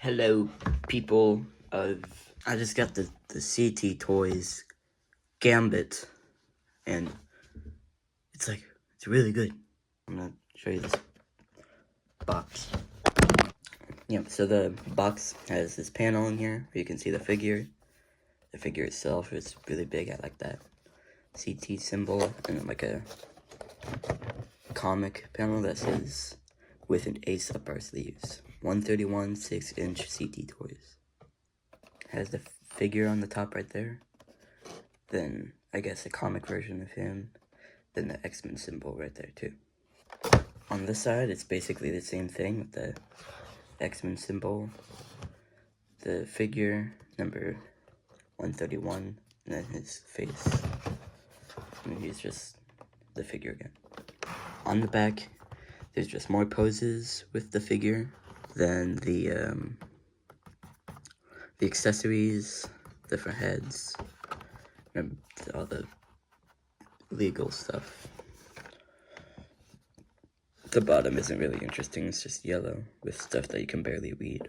Hello, people of... I just got the CT Toys GAMBIT, and it's really good. I'm gonna show you this box. Yeah, so the box has this panel in here where you can see the figure. The figure itself is really big. I like that CT symbol, and then like a comic panel that says with an ace up our sleeves. 131 6-inch CT Toys. Has the figure on the top right there. Then I guess a comic version of him. Then the X-Men symbol right there too. On this side, it's basically the same thing with the X-Men symbol, the figure number 131, and then his face. And he's just the figure again. On the back, there's just more poses with the figure. Then the accessories, different heads, and all the legal stuff. The bottom isn't really interesting, it's just yellow with stuff that you can barely read.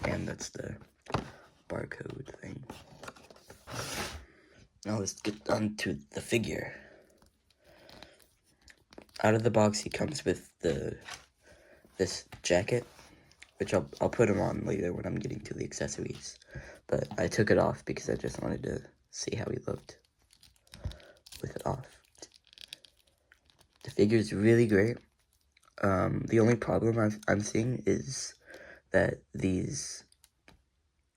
And that's the barcode thing. Now let's get on to the figure. Out of the box, he comes with this jacket, which I'll put him on later when I'm getting to the accessories. But I took it off because I just wanted to see how he looked with it off. The figure is really great. The only problem I'm seeing is that these,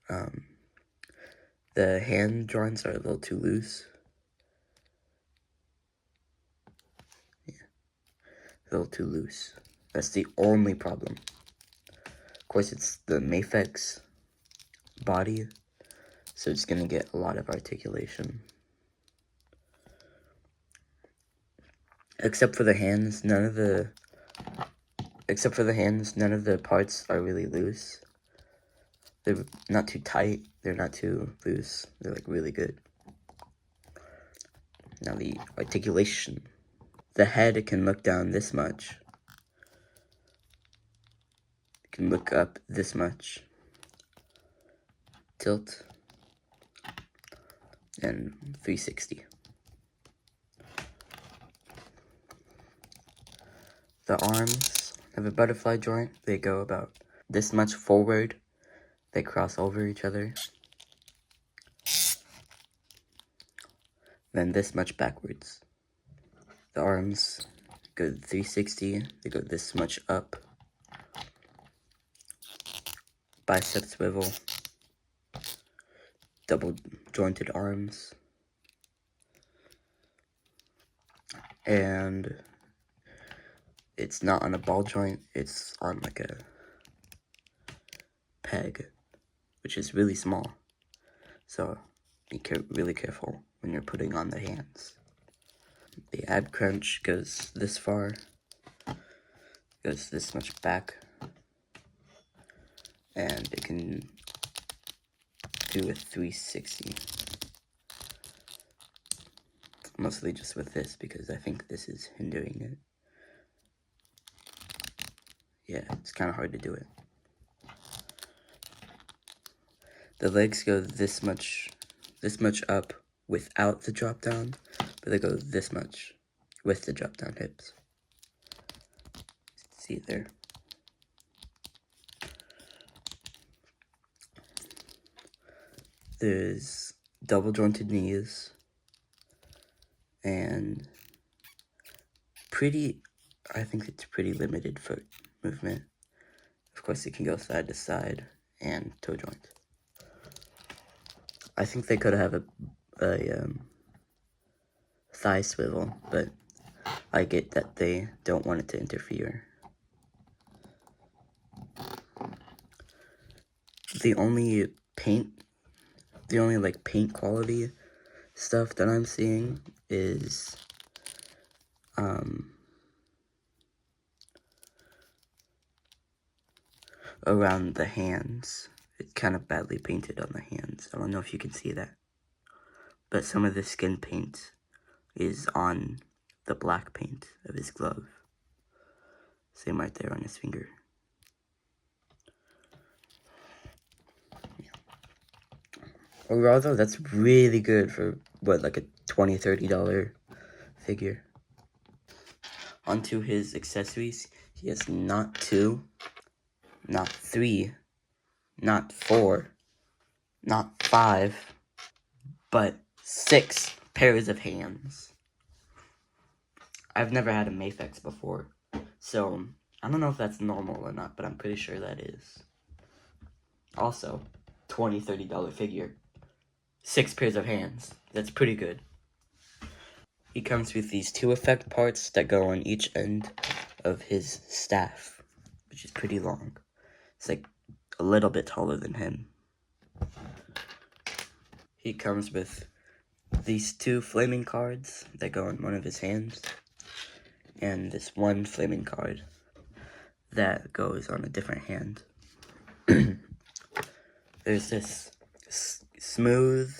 the hand drawings are a little too loose. Yeah, a little too loose. That's the only problem. Of course, it's the Mafex body, so it's gonna get a lot of articulation. Except for the hands, none of the parts are really loose. They're not too tight, they're not too loose, they're like really good. Now the articulation. The head can look down this much. It can look up this much. Tilt. And 360. The arms have a butterfly joint. They go about this much forward. They cross over each other. Then this much backwards. The arms go 360. They go this much up. Bicep swivel. Double jointed arms. And it's not on a ball joint, it's on like a peg, which is really small. So be really careful when you're putting on the hands. The ab crunch goes this far, goes this much back, and it can do a 360. Mostly just with this, because I think this is hindering it. Yeah, it's kind of hard to do it. The legs go this much up without the drop down, but they go this much with the drop down hips. See it there. There's double jointed knees and I think it's pretty limited foot movement. Of course, it can go side to side and toe joint. I think they could have a thigh swivel, but I get that they don't want it to interfere. The only paint quality stuff that I'm seeing is around the hands. It's kind of badly painted on the hands. I don't know if you can see that. But some of the skin paint is on the black paint of his glove. Same right there on his finger. Overall though, that's really good for, what, like a $20, $30 figure. Onto his accessories, he has not 2, not 3, not 4, not 5, but 6 pairs of hands. I've never had a Mafex before, so I don't know if that's normal or not, but I'm pretty sure that is. Also, $20, $30 figure. 6 pairs of hands. That's pretty good. He comes with these 2 effect parts that go on each end of his staff, which is pretty long. It's like a little bit taller than him. He comes with these 2 flaming cards that go on one of his hands, and this 1 flaming card that goes on a different hand. There's this smooth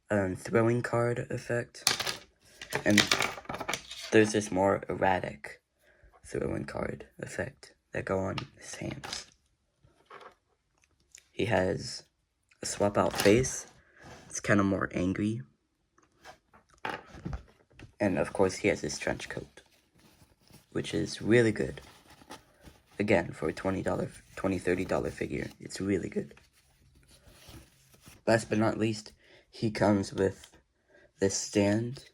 throwing card effect, and there's this more erratic throwing card effect that go on his hands. He has a swap out face. It's kind of more angry. And of course he has his trench coat, which is really good. Again, for a $20, $30 figure, it's really good. Last but not least, he comes with this stand,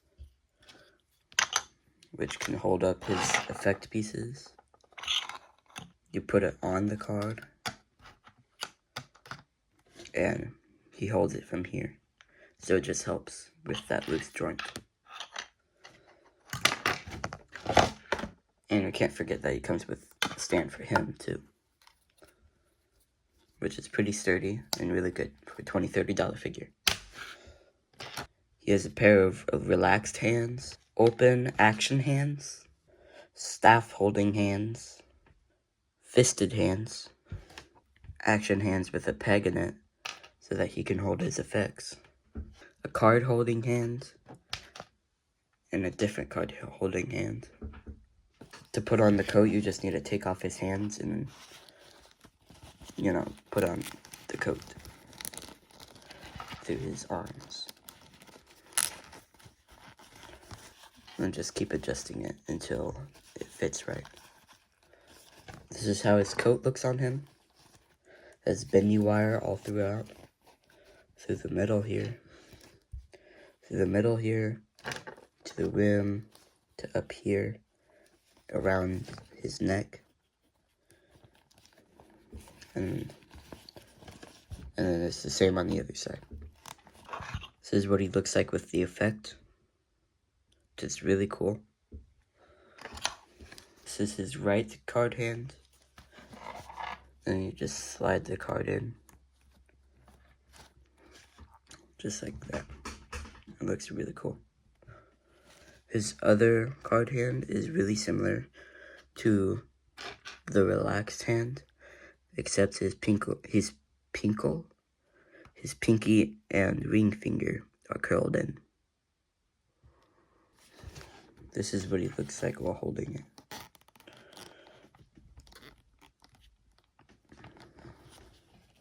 which can hold up his effect pieces. You put it on the card, and he holds it from here. So it just helps with that loose joint. And we can't forget that he comes with a stand for him, too. Which is pretty sturdy and really good for a $20, $30 figure. He has a pair of relaxed hands, open action hands, staff holding hands, fisted hands, action hands with a peg in it so that he can hold his effects, a card holding hand, and a different card holding hand. To put on the coat, you just need to take off his hands and, put on the coat through his arms. And just keep adjusting it until it fits right. This is how his coat looks on him. It has bendy wire all throughout. Through the middle here. Through the middle here. To the rim. To up here. Around his neck. And then it's the same on the other side. This is what he looks like with the effect. It's really cool. This is his right card hand. Then you just slide the card in. Just like that. It looks really cool. His other card hand is really similar to the relaxed hand, except his pinky and ring finger are curled in. This is what he looks like while holding it.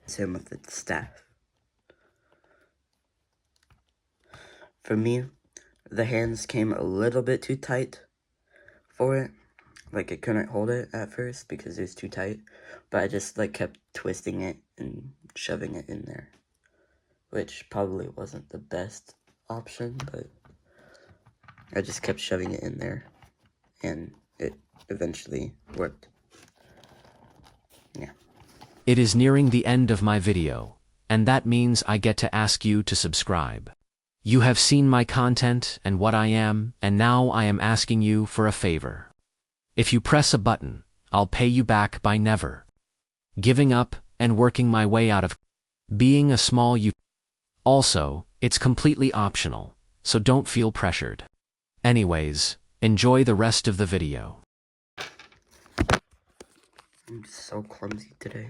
Same with the staff. For me, the hands came a little bit too tight for it. Like, it couldn't hold it at first because it was too tight. But I just, kept twisting it and shoving it in there. Which probably wasn't the best option, but I just kept shoving it in there. And it eventually worked. Yeah. It is nearing the end of my video, and that means I get to ask you to subscribe. You have seen my content and what I am, and now I am asking you for a favor. If you press a button, I'll pay you back by never giving up and working my way out of being a small you. Also, it's completely optional, so don't feel pressured. Anyways, enjoy the rest of the video. I'm so clumsy today.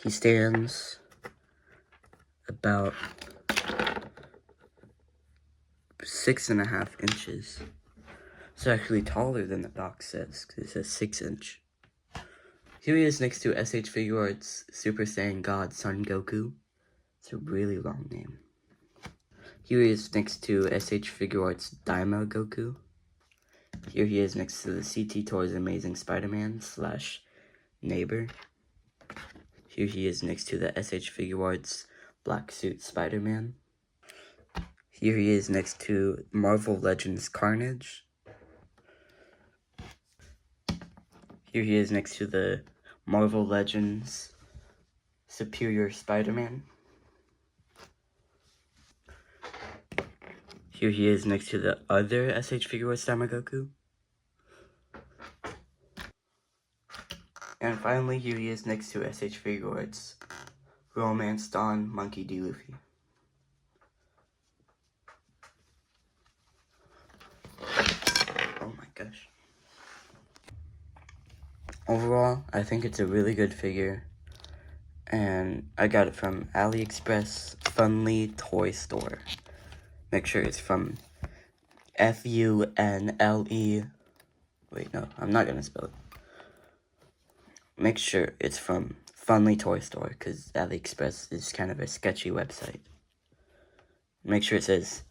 He stands about 6.5 inches. It's actually taller than the box says, because it says 6-inch. Here he is next to SH Figure Arts Super Saiyan God Son Goku. It's a really long name. Here he is next to SH Figure Arts Daima Goku. Here he is next to the CT Toys Amazing Spider-Man / neighbor. Here he is next to the SH Figure Arts Black Suit Spider-Man. Here he is next to Marvel Legends Carnage. Here he is next to the Marvel Legends Superior Spider-Man. Here he is next to the other SH Figure Arts Tamagoku. And finally, here he is next to SH Figure Arts Romance Dawn Monkey D. Luffy. Oh my gosh. Overall, I think it's a really good figure. And I got it from AliExpress Funly Toy Store. Make sure it's from Funle. Wait, no, I'm not gonna spell it. Make sure it's from Funly Toy Store, because AliExpress is kind of a sketchy website. Make sure it says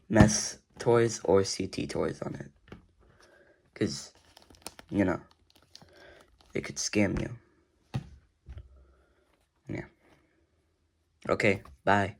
Mess Toys or CT Toys on it. Because, you know, they could scam you. Yeah. Okay, bye.